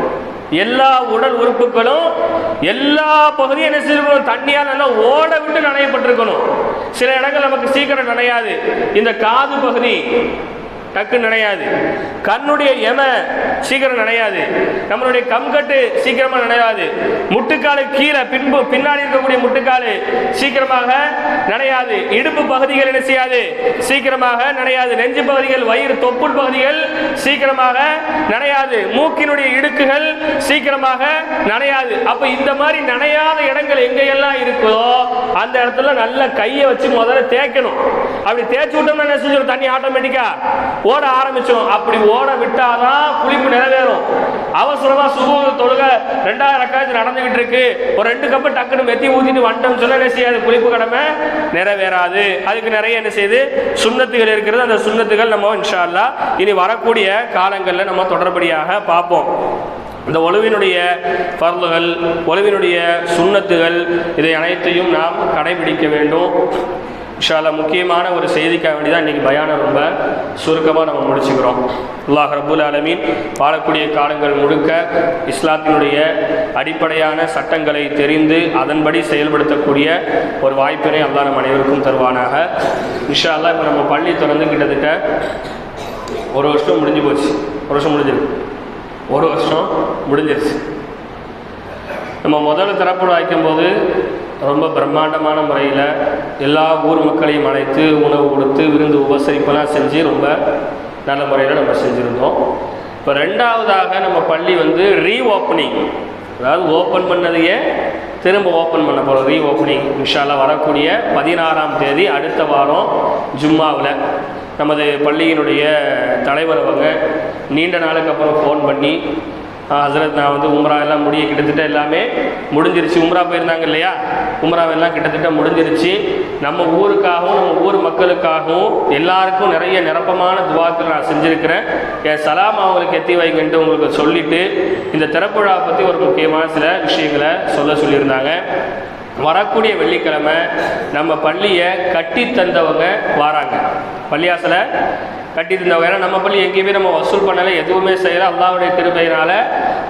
எல்லா உடல் உறுப்புகளும் எல்லா பகுதியும் என்ன செய்யணும், தண்ணியால் நல்லா ஓட விட்டு நனையப்பட்டிருக்கணும். சில இடங்கள் நமக்கு சீக்கிரம் நனையாது. இந்த காது பகுதி டக்குன்னு நனையாது. கண்ணுடைய எம சீக்கிரம் நனையாது. நம்மளுடைய கம்கட்டு சீக்கிரமா நனையாது. முட்டுக்காலு கீழே பின்னாடி இருக்கக்கூடிய முட்டுக்காலு சீக்கிரமாக நனையாது. இடுப்பு பகுதிகள் என்ன செய்யாது, சீக்கிரமாக நனையாது. நெஞ்சு பகுதிகள், வயிறு, தொப்புள் பகுதிகள் சீக்கிரமாக நனையாது. மூக்கினுடைய இடுக்குகள் சீக்கிரமாக நனையாது. அப்ப இந்த மாதிரி நனையாத இடங்கள் எங்கெல்லாம் இருக்குதோ அந்த இடத்துல நல்ல கையை வச்சு முதல்ல தேய்க்கணும். அப்படி தேய்ச்சி விட்டோம்னா என்ன செஞ்சிடும், தண்ணி ஆட்டோமேட்டிக்கா ஓட ஆரம்பிச்சிடும். அப்படி ஓட விட்டாதான் குளிப்பு நிறைவேறும். அவசரமா சுபஹ் தொழுக 2வது ரக்காத் நடந்துகிட்டு இருக்கு, ஒரு 2 கப்பு டக்குன்னு மெத்தி ஊத்திட்டு வந்துட்டோம் சொன்னா என்ன செய்யாது, குளிப்பு கடமை நிறைவேறாது. அதுக்கு நிறைய என்ன செய்யுது, சுன்னத்துகள் இருக்கிறது. அந்த சுன்னத்துகள் நம்ம இன்ஷா அல்லாஹ் இனி வரக்கூடிய காலங்களில் நம்ம தொடர்படியாக பார்ப்போம். இந்த ஒழுவினுடைய ஃபர்லுகள், ஒழுவினுடைய சுன்னத்துகள், இதை அனைத்தையும் நாம் கடைபிடிக்க வேண்டும். இன்ஷா அல்லாஹ் முக்கியமான ஒரு செய்திக்காக வேண்டி தான் இன்றைக்கி பயானை ரொம்ப சுருக்கமாக நம்ம முடிச்சுக்கிறோம். அல்லாஹ் ரப்புல் ஆலமீன் வாழக்கூடிய காலங்கள் முழுக்க இஸ்லாத்தினுடைய அடிப்படையான சட்டங்களை தெரிந்து அதன்படி செயல்படுத்தக்கூடிய ஒரு வாய்ப்பினை அல்லாஹ் நம் அனைவருக்கும் தருவானாக. இன்ஷா அல்லாஹ் இப்போ நம்ம பள்ளி திறந்து கிட்டத்தட்ட ஒரு வருஷம் முடிஞ்சு போச்சு. ஒரு வருஷம் முடிஞ்சிருச்சு. நம்ம முதல்ல திறப்பு வைக்கும்போது ரொம்ப பிரம்மாண்டமான முறையில் எல்லா ஊர் மக்களையும் அழைத்து உணவு கொடுத்து விருந்து உபசரிப்பெல்லாம் செஞ்சு ரொம்ப நல்ல முறையில் நம்ம செஞ்சுருந்தோம். இப்போ 2வதாக நம்ம பள்ளி ரீஓப்பனிங், அதாவது ஓப்பன் பண்ணதையே திரும்ப ஓப்பன் பண்ண போகிறோம். ரீஓப்பனிங் இன்ஷா அல்லாஹ் வரக்கூடிய 16ஆம் தேதி அடுத்த வாரம் ஜும்மாவில் நமது பள்ளியினுடைய தலைவர் அவங்க நீண்ட நாளுக்கு அப்புறம் ஃபோன் பண்ணி, ஹசரத் நான் உம்ரா எல்லாம் முடிய கிட்டத்தட்ட எல்லாமே முடிஞ்சிருச்சு. உம்ரா போயிருந்தாங்க இல்லையா, உம்ராவெல்லாம் கிட்டத்தட்ட முடிஞ்சிருச்சு. நம்ம ஊருக்காகவும் நம்ம ஊர் மக்களுக்காகவும் எல்லாருக்கும் நிறைய நிரப்பமான துவாக்கள் நான் செஞ்சுருக்கிறேன். என் சலாம் அவங்களுக்கு எத்தி வைங்கன்ட்டு உங்களுக்கு சொல்லிவிட்டு இந்த திறப்புழாவை பற்றி ஒரு முக்கியமான சில விஷயங்களை சொல்லியிருந்தாங்க. வரக்கூடிய வெள்ளிக்கிழமை நம்ம பள்ளியை கட்டி தந்தவங்க வராங்க. பள்ளியாசலை கட்டி தந்தவங்க, ஏன்னா நம்ம பள்ளி எங்கேயுமே நம்ம வசூல் பண்ணலை, எதுவுமே செய்யலை. அல்லாஹ்வுடைய கிருபையினால்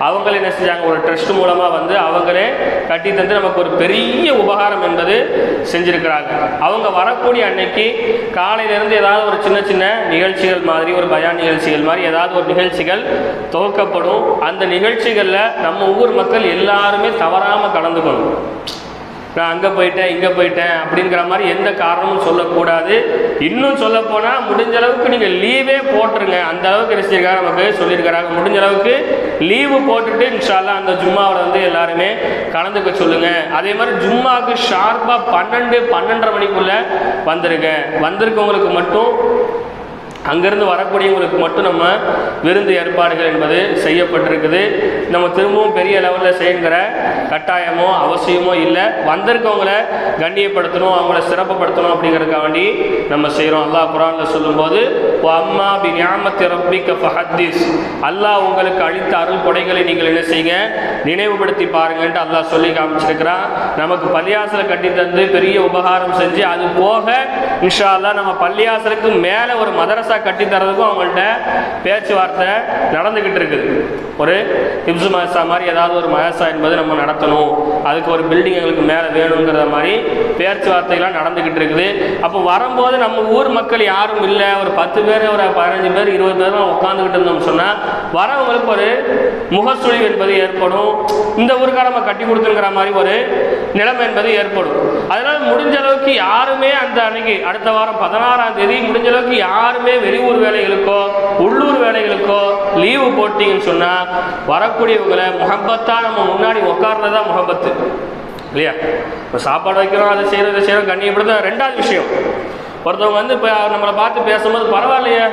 அவங்களே என்ன செஞ்சாங்க, ஒரு ட்ரஸ்ட் மூலமாக அவங்களே கட்டி தந்து நமக்கு ஒரு பெரிய உபகாரம் என்பது செஞ்சுருக்கிறாங்க. அவங்க வரக்கூடிய அன்னைக்கு காலையிலேருந்து ஏதாவது ஒரு சின்ன சின்ன நிகழ்ச்சிகள் மாதிரி, ஒரு பயான் நிகழ்ச்சிகள் மாதிரி ஏதாவது ஒரு நிகழ்ச்சிகள் துவக்கப்படும். அந்த நிகழ்ச்சிகளில் நம்ம ஊர் மக்கள் எல்லாருமே தவறாமல் கலந்துக்கணும். நான் அங்கே போயிட்டேன் இங்கே போயிட்டேன் அப்படிங்கிற மாதிரி எந்த காரணமும் சொல்லக்கூடாது. இன்னும் சொல்லப்போனால் முடிஞ்ச அளவுக்கு நீங்கள் லீவே போட்டுருங்க. அந்த அளவுக்கு நினைச்சிருக்காங்க, நமக்கு சொல்லியிருக்கிறாங்க. முடிஞ்ச அளவுக்கு லீவு போட்டுட்டு இன்ஷா அல்லாஹ் அந்த ஜும்மாவில் எல்லாருமே கலந்துக்க சொல்லுங்கள். அதே மாதிரி ஜும்மாவுக்கு ஷார்ப்பாக 12-12:30 மணிக்குள்ளே வந்துருங்க. வந்திருக்கவங்களுக்கு மட்டும், அங்கேருந்து வரக்கூடியவங்களுக்கு மட்டும் நம்ம விருந்து ஏற்பாடுகள் என்பது செய்யப்பட்டிருக்குது. நம்ம திரும்பவும் பெரிய லெவலில் செய்கிற கட்டாயமோ அவசியமோ இல்லை. வந்திருக்கவங்களை கண்ணியப்படுத்தணும், அவங்கள சிறப்புப்படுத்தணும் அப்படிங்கிறதுக்காக வேண்டி நம்ம செய்கிறோம். அல்லாஹ் குர்ஆனில் சொல்லும்போது அம்மா பி நிஅமத்தி ரப்பிக ஃபஹத்திஸ், அல்லாஹ் உங்களுக்கு அளித்த அருள் கொடைகளை நீங்கள் என்ன செய்யுங்க, நினைவுபடுத்தி பாருங்கன்ட்டு அல்லாஹ் சொல்லி காமிச்சிருக்கிறான். நமக்கு பள்ளியாசலை கட்டி தந்து பெரிய உபகாரம் செஞ்சு, அது போக இன்ஷா அல்லாஹ் நம்ம பள்ளியாசலுக்கு மேலே ஒரு மதரசா கட்டி தரதுக்கும் அவங்கள்ட்ட பேச்சுவார்த்தை நடந்துகிட்டு இருக்குது. ஒரு ஹிப்ஸு மதரசா மாதிரி ஏதாவது ஒரு மதரசா என்பது நம்ம நடத்தணும், அதுக்கு ஒரு பில்டிங் எங்களுக்கு மேலே வேணுங்கிற மாதிரி பேச்சுவார்த்தைகள்லாம் நடந்துகிட்டு இருக்குது. அப்போ வரும்போது நம்ம ஊர் மக்கள் யாரும் இல்லை, ஒரு 10 பேர், ஒரு 15 பேர், 20 பேர் உட்காந்துக்கிட்டு இருந்தோம்னு சொன்னால் வரவங்களுக்கு ஒரு முகசுழிவு என்பது ஏற்படும். இந்த ஊருக்காக நம்ம கட்டி கொடுத்துங்கிற மாதிரி ஒரு நிலைமை என்பது ஏற்படும். அதனால் முடிஞ்ச அளவுக்கு யாருமே அந்த அன்னைக்கு அடுத்த வாரம் 16ஆம் தேதி முடிஞ்ச அளவுக்கு யாருமே வெளியூர் வேலைகளுக்கோ உள்ளூர் வேலைகளுக்கோ லீவு போட்டிங்கன்னு சொன்னால் வரக்கூடியவங்களை முகப்பத்தாக நம்ம முன்னாடி உட்கார்றதா முகப்பத்து இல்லையா. இப்போ சாப்பாடு வைக்கிறோம், அதை செய்கிறோம் கண்ணியப்படுத்த. 2வது விஷயம், ஒருத்தவங்க இப்போ நம்மளை பார்த்து பேசும்போது பரவாயில்லையே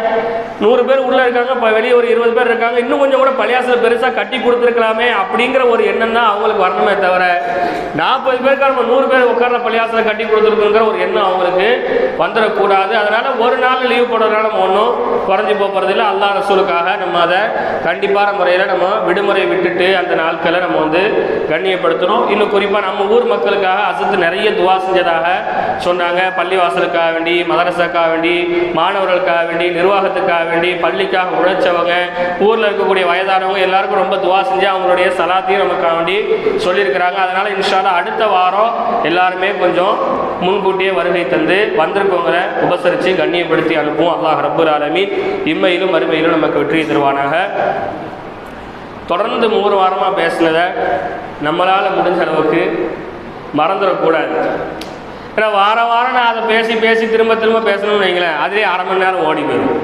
100 பேர் உள்ளே இருக்காங்க, இப்போ வெளியே ஒரு 20 பேர் இருக்காங்க, இன்னும் கொஞ்சம் கூட பள்ளியாசலை பெருசாக கட்டி கொடுத்துருக்கலாமே அப்படிங்கிற ஒரு எண்ணம் தான் அவங்களுக்கு வரணுமே தவிர 40 பேருக்காக நம்ம 100 பேர் உட்கார்ற பள்ளியாசலை கட்டி கொடுத்துருக்குங்கிற ஒரு எண்ணம் அவங்களுக்கு வந்துடக்கூடாது. அதனால் ஒரு நாள் லீவ் போடுறதுனால நம்ம ஒன்றும் குறைஞ்சி போகிறதில்லை. அல்லாஹ் ரசூலுக்காக நம்ம அதை கண்டிப்பான முறையில் நம்ம விடுமுறை விட்டுட்டு அந்த நாட்களை நம்ம கண்ணியப்படுத்தணும். இன்னும் குறிப்பாக நம்ம ஊர் மக்களுக்காக அசத்து நிறைய துவா செஞ்சதாக சொன்னாங்க. பள்ளிவாசலுக்காக வேண்டி, மதரசாக்காக வேண்டி, மாணவர்களுக்காக வேண்டி, நிர்வாகத்துக்காக வேண்டி, பள்ளிக்காக உழைச்சவங்க, ஊரில் இருக்கக்கூடிய வயதானவங்க எல்லாருக்கும் ரொம்ப துவா செஞ்சு அவங்களுடைய சலாத்தையும் நமக்காக வேண்டி சொல்லியிருக்கிறாங்க. அதனால் இன்ஷா அல்லாஹ் அடுத்த வாரம் எல்லாருமே கொஞ்சம் முன்கூட்டியே வருகை தந்து வந்திருக்கவங்களை உபசரித்து கண்ணியப்படுத்தி அனுப்புவோம். அல்லாஹ் ரப்புல் ஆலமீன் இம்மையிலும் மறுமையிலும் நமக்கு வெற்றி தருவானாக. தொடர்ந்து 3 வாரமாக பேசினதை நம்மளால் முடிஞ்ச அளவுக்கு மறந்துடக்கூடாது. ஏன்னா வாரம் நான் அதை பேசி திரும்ப பேசணும்னு வைங்களேன், அதிலே அரை மணி நேரம் ஓடி போயிடும்.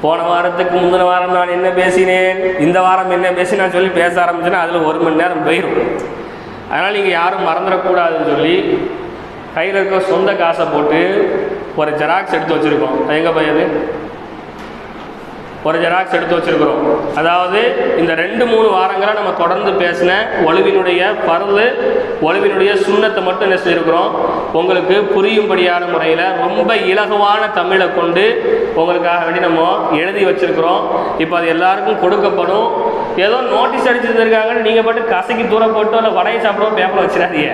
போன வாரத்துக்கு முந்தின வாரம் நான் என்ன பேசினேன், இந்த வாரம் என்ன பேசி நான் சொல்லி பேச ஆரம்பிச்சேன்னா அதில் 1 மணி நேரம் போயிடும். அதனால் நீங்கள் யாரும் மறந்துடக்கூடாதுன்னு சொல்லி கையில் இருக்க சொந்த காசை போட்டு ஒரு ஜெராக்ஸ் எடுத்து வச்சுருக்கோம். அது எங்கே போயது? ஒரு ஜெராக்ஸ் எடுத்து வச்சுருக்கிறோம். அதாவது இந்த 2-3 வாரங்களாக நம்ம தொடர்ந்து பேசின ஒழுவினுடைய பருள், ஒழுவினுடைய சுண்ணத்தை மட்டும் என்ன செஞ்சுருக்கிறோம், உங்களுக்கு புரியும்படியான முறையில் ரொம்ப இலகுவான தமிழை கொண்டு உங்களுக்காக வேண்டி நம்ம எழுதி வச்சுருக்கிறோம். இப்போ அது எல்லாருக்கும் கொடுக்கப்படும். ஏதோ நோட்டீஸ் அடிச்சுருந்துருக்காங்கன்னு நீங்கள் பாட்டு கசக்கி தூரம் போட்டு இல்லை வடையை சாப்பிடவும் பேப்பரை வச்சிடாதீங்க.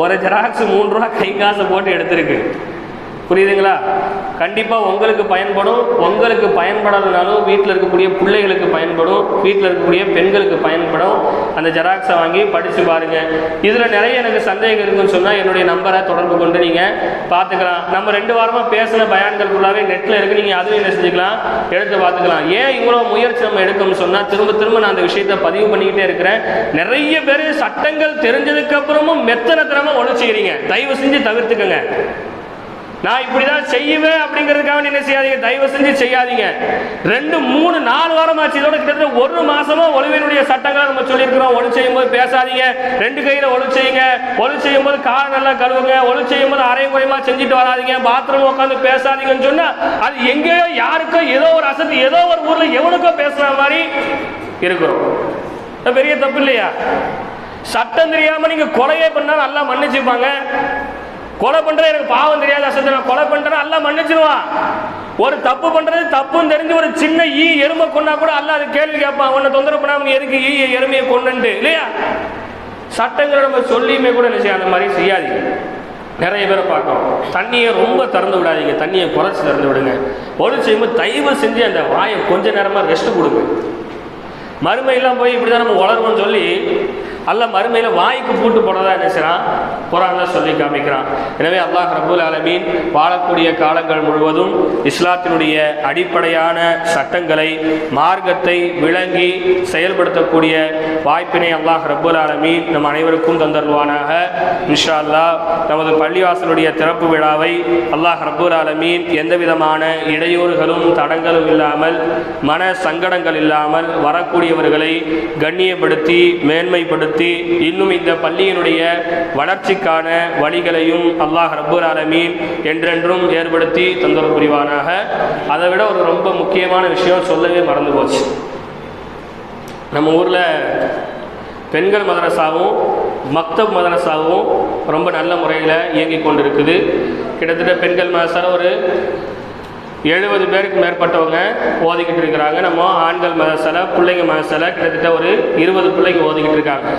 ஒரு ஜெராக்ஸ் 3 ரூபா கை காசை போட்டு எடுத்துருக்கு. புரியுதுங்களா? கண்டிப்பாக உங்களுக்கு பயன்படும். உங்களுக்கு பயன்படாதனாலும் வீட்டில் இருக்கக்கூடிய பிள்ளைகளுக்கு பயன்படும், வீட்டில் இருக்கக்கூடிய பெண்களுக்கு பயன்படும். அந்த ஜெராக்ஸை வாங்கி படித்து பாருங்கள். இதில் நிறைய எனக்கு சந்தேகம் இருக்குன்னு சொன்னால் என்னுடைய நம்பரை தொடர்பு கொண்டு நீங்கள் பார்த்துக்கலாம். நம்ம 2 வாரமாக பேசின பயான்கள் ஃபுல்லாகவே நெட்டில் இருக்குது. நீங்கள் அதுவும் என்ன செஞ்சுக்கலாம், எடுத்து பார்த்துக்கலாம். ஏன் இவ்வளோ முயற்சி நம்ம எடுக்கணும்னு சொன்னால் திரும்ப நான் அந்த விஷயத்தை பதிவு பண்ணிக்கிட்டே இருக்கிறேன். நிறைய பேர் சட்டங்கள் தெரிஞ்சதுக்கப்புறமும் மெத்தனத்தனமாக ஒழு செய்கிறீங்க. தயவு செஞ்சு தவிர்த்துக்கங்க. நான் இப்படி தான் செய்வேன் அப்படிங்கிறதுக்காக என்ன செய்யாதீங்க, தயவு செஞ்சு செய்யாதீங்க. 2, 3, 4 வாரம் ஆச்சு. இதோட கிட்டத்தட்ட 1 மாசமா ஒழுவினுடைய சட்டங்களை நம்ம சொல்லியிருக்கிறோம். ஒழு செய்யும் போது பேசாதீங்க, 2 கையில ஒழு செய்யுங்க, ஒழு செய்யும் போது கால் நல்லா கழுவுங்க, ஒழு செய்யும் போது அரையும் குறையமா செஞ்சுட்டு வராதிங்க, பாத்ரூம் உட்காந்து பேசாதீங்கன்னு சொன்னா அது எங்கேயோ யாருக்கோ ஏதோ ஒரு அசத்து, ஏதோ ஒரு ஊர்ல எவனுக்கோ பேசுற மாதிரி இருக்கிறோம். பெரிய தப்பு இல்லையா? சட்டம் தெரியாம நீங்க கொலையே பண்ணாலும் எல்லாம் மன்னிச்சுப்பாங்க. கொலை பண்ற எனக்கு பாவம் தெரியாது, அசத்தை நான் கொலை பண்றேன் எல்லாம் மன்னிச்சிருவான். ஒரு தப்பு பண்றது தப்புன்னு தெரிஞ்சு ஒரு சின்ன எருமை கொண்டா கூட அல்ல அது கேள்வி கேட்பான். உன்னை தொந்தரவு பண்ணாம எதுக்கு எருமையை கொண்டு இல்லையா? சட்டங்களை நம்ம சொல்லியுமே கூட என்ன செய்ய அந்த மாதிரி செய்யாதீங்க. நிறைய பேரை பார்க்கணும். தண்ணியை ரொம்ப திறந்து விடாதீங்க, தண்ணியை குறைச்சி திறந்து விடுங்க. ஒழு செய்யும்போது தயவு செஞ்சு அந்த வாயை கொஞ்ச நேரமாக ரெஸ்ட் கொடுங்க. மறுமையெல்லாம் போய் இப்படி தான் நம்ம வளருவோம்னு சொல்லி அல்ல மறுமையில் வாய்க்கு பூட்டு போடுறதா என்ன செய்யறான், குர்ஆன்ல சொல்லி காமிக்கிறான். எனவே அல்லாஹ் ரப்பல் ஆலமீன் வாழக்கூடிய காலங்கள் முழுவதும் இஸ்லாத்தினுடைய அடிப்படையான சட்டங்களை, மார்க்கத்தை விளங்கி செயல்படுத்தக்கூடிய வாய்ப்பினை அல்லாஹ் ரப்பல் ஆலமீன் நம் அனைவருக்கும் தந்தருவானாக. இன்ஷா அல்லாஹ் நமது பள்ளிவாசலுடைய திறப்பு விழாவை அல்லாஹ் ரப்பல் ஆலமீன் எந்த விதமான இடையூறுகளும் தடங்களும் இல்லாமல், மன சங்கடங்கள் இல்லாமல் வரக்கூடியவர்களை கண்ணியப்படுத்தி மேன்மைப்படுத்தி இன்னும் இந்த பள்ளியினுடைய வளர்ச்சிக்கான வழிகளையும் அல்லாஹ் ரப்பல் ஆலமீன் என்றென்றும் ஏற்படுத்தி தந்தருள் புரிவானாக. அதை விட ஒரு ரொம்ப முக்கியமான விஷயம் சொல்லவே மறந்து போச்சு. நம்ம ஊரில் பெண்கள் மதரசாவும் மக்தப் மதரசாவும் ரொம்ப நல்ல முறையில் இயங்கி கொண்டிருக்குது. கிட்டத்தட்ட பெண்கள் மதரசாவில் ஒரு 70 பேருக்கு மேற்பட்டவங்க ஓதிக்கிட்டு இருக்கிறாங்க. நம்ம ஆண்கள் மதரசால பிள்ளைங்க மதரசால கிட்டத்தட்ட ஒரு 20 பிள்ளைங்க ஓதிக்கிட்டு இருக்காங்க.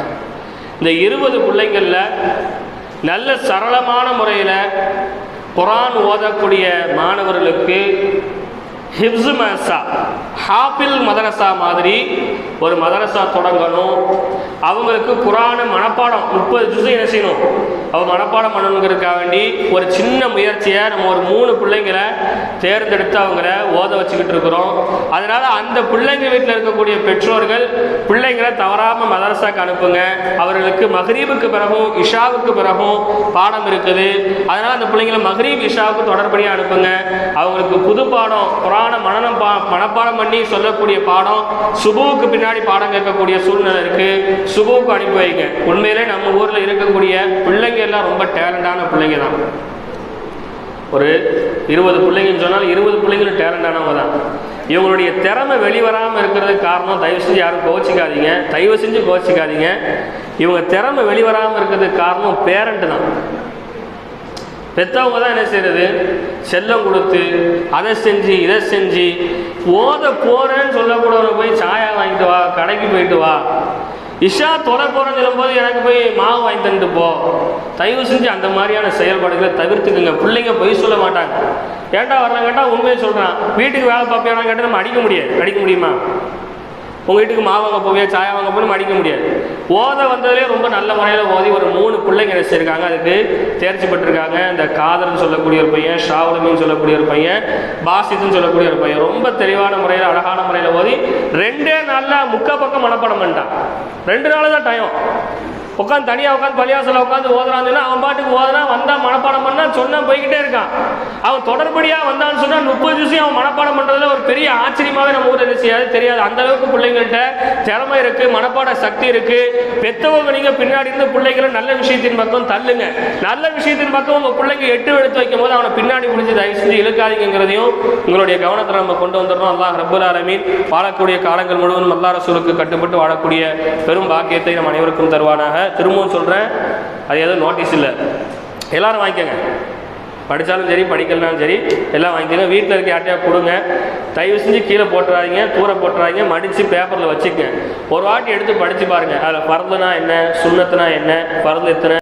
இந்த 20 பிள்ளைங்களில் நல்ல சரளமான முறையில் குர்ஆன் ஓதக்கூடிய மாணவர்களுக்கு ஹிப்ஸ் மதரசா, ஹாஃபில் மதரசா மாதிரி ஒரு மதரசா தொடங்கணும். அவங்களுக்கு குர்ஆனை மனப்பாடம் 30 ஜுஸ் என்ன செய்யணும், அவங்க மனப்பாடம் பண்ணணுங்கிறதுக்காக வேண்டி ஒரு சின்ன முயற்சியை நம்ம ஒரு 3 பிள்ளைங்களை தேர்ந்தெடுத்து அவங்கள ஓத வச்சுக்கிட்டு இருக்கிறோம். அதனால் அந்த பிள்ளைங்க வீட்டில் இருக்கக்கூடிய பெற்றோர்கள் பிள்ளைங்களை தவறாமல் மதரசாக்கு அனுப்புங்க. அவர்களுக்கு மக்ரீபுக்கு பிறகும் இஷாவுக்கு பிறகும் பாடம் இருக்குது. அதனால் அந்த பிள்ளைங்களை மக்ரீப் இஷாவுக்கு தொடர்படியாக அனுப்புங்க. அவங்களுக்கு புது பாடம் குர்ஆனை மனப்பாடம் பண்ணி சொல்லக்கூடிய பாடம் சுபுவுக்கு பின்னாடி பாடம் கேட்கக்கூடிய சூழ்நிலை இருக்கு. சுபுவுக்கு அனுப்பி வைங்க. உண்மையிலே நம்ம ஊரில் இருக்கக்கூடிய பிள்ளைங்க எல்லாம் ரொம்ப டேலண்டான பிள்ளைங்க தான். ஒரு 20 பிள்ளைங்கன்னு சொன்னால் 20 பிள்ளைங்களும் டேலண்டானவங்க தான். இவங்களுடைய திறமை வெளிவராமல் இருக்கிறதுக்கு காரணம், தயவு செஞ்சு யாரும் கோச்சிக்காதீங்க, தயவு செஞ்சு கோச்சிக்காதீங்க. இவங்க திறமை வெளிவராமல் இருக்கிறதுக்கு காரணம் பேரண்ட் தான். பெற்றவங்க தான் என்ன செய்கிறது, செல்லம் கொடுத்து அதை செஞ்சு இதை செஞ்சு ஓத போகிறேன்னு சொல்லக்கூடவங்க போய் சாயா வாங்கிட்டு வா, கடைக்கு போயிட்டு வா, இஷா தொலை போகிறேன்னு சொல்லும்போது எனக்கு போய் மாவு வாங்கி தந்துட்டு போ. தயவு செஞ்சு அந்த மாதிரியான செயல்பாடுகளை தவிர்த்துக்குங்க. பிள்ளைங்க பொய் சொல்ல மாட்டாங்க. ஏன்டா வரலாம் கேட்டால் உண்மையை சொல்கிறான். வீட்டுக்கு வேலை பார்ப்பியானா கேட்டால் நம்ம அடிக்க முடியாது. அடிக்க முடியுமா? உங்கள் வீட்டுக்கு மாவாங்க போவியா சாயா வாங்க போய் மடிக்க முடியாது. ஓத வந்ததுலேயே ரொம்ப நல்ல முறையில் ஓதி ஒரு 3 பிள்ளைங்க நினைச்சிருக்காங்க, அதுக்கு தேர்ச்சி பெற்றிருக்காங்க. இந்த காதர்னு சொல்லக்கூடிய ஒரு பையன், ஷாவுலமின்னு சொல்லக்கூடிய ஒரு பையன், பாசித்துன்னு சொல்லக்கூடிய ஒரு பையன் ரொம்ப தெளிவான முறையில் அழகான முறையில் ஓதி 2 நாளில் முக்கால் பக்கம் மனப்பாடம் பண்ணிட்டான். 2 நாள் தான் டைம். உட்காந்து தனியாக உட்காந்து பள்ளியாசல உட்காந்து ஓதுறான்னு அவன் பாட்டுக்கு ஓதுனா வந்தான், மனப்பாடம் பண்ணா சொன்னா போய்கிட்டே இருக்கான். அவன் தொடர்படியாக வந்தான்னு சொன்னா 30 நிமிஷம் அவன் மனப்பாடம் பண்றதுல ஒரு பெரிய ஆச்சரியமாகவே நம்ம ஊரில் செய்யாது தெரியாது. அந்த அளவுக்கு பிள்ளைங்கள்ட்ட திறமை இருக்கு, மனப்பாட சக்தி இருக்கு. பெற்றவங்க நீங்க பின்னாடி இருந்து பிள்ளைகளை நல்ல விஷயத்தின் பக்கம் தள்ளுங்க. நல்ல விஷயத்தின் பக்கம் உங்க பிள்ளைங்க 8 எடுத்து வைக்கும் போது அவனை பின்னாடி முடிஞ்சு தயவு செஞ்சு இழுக்காதீங்கிறதையும் உங்களுடைய கவனத்தில் நம்ம கொண்டு வந்துடணும். அல்லாஹ் ரப்பல் ஆலமீன் வாழக்கூடிய காலங்கள் முழுவதும் அல்லாஹ் ரசூலுக்கு கட்டுப்பட்டு வாழக்கூடிய பெரும் பாக்கியத்தை நம் அனைவருக்கும் தருவானாக. திரும்பவும் சொல்கிறேன், அது எதுவும் நோட்டீஸ் இல்லை, எல்லாரும் வாங்கிக்கோங்க. படித்தாலும் சரி படிக்கலனாலும் சரி எல்லாம் வாங்கிக்கோங்க. வீட்டில் இருக்க யார்ட்டையா கொடுங்க, தயவு செஞ்சு கீழே போட்டுறாதீங்க, தூர போட்டுறாதீங்க, மடித்து பேப்பரில் வச்சுக்கங்க. ஒரு வாட்டி எடுத்து படித்து பாருங்கள், அதில் ஃபர்துனா என்ன, சுன்னத்துனா என்ன, ஃபர்து எத்தனை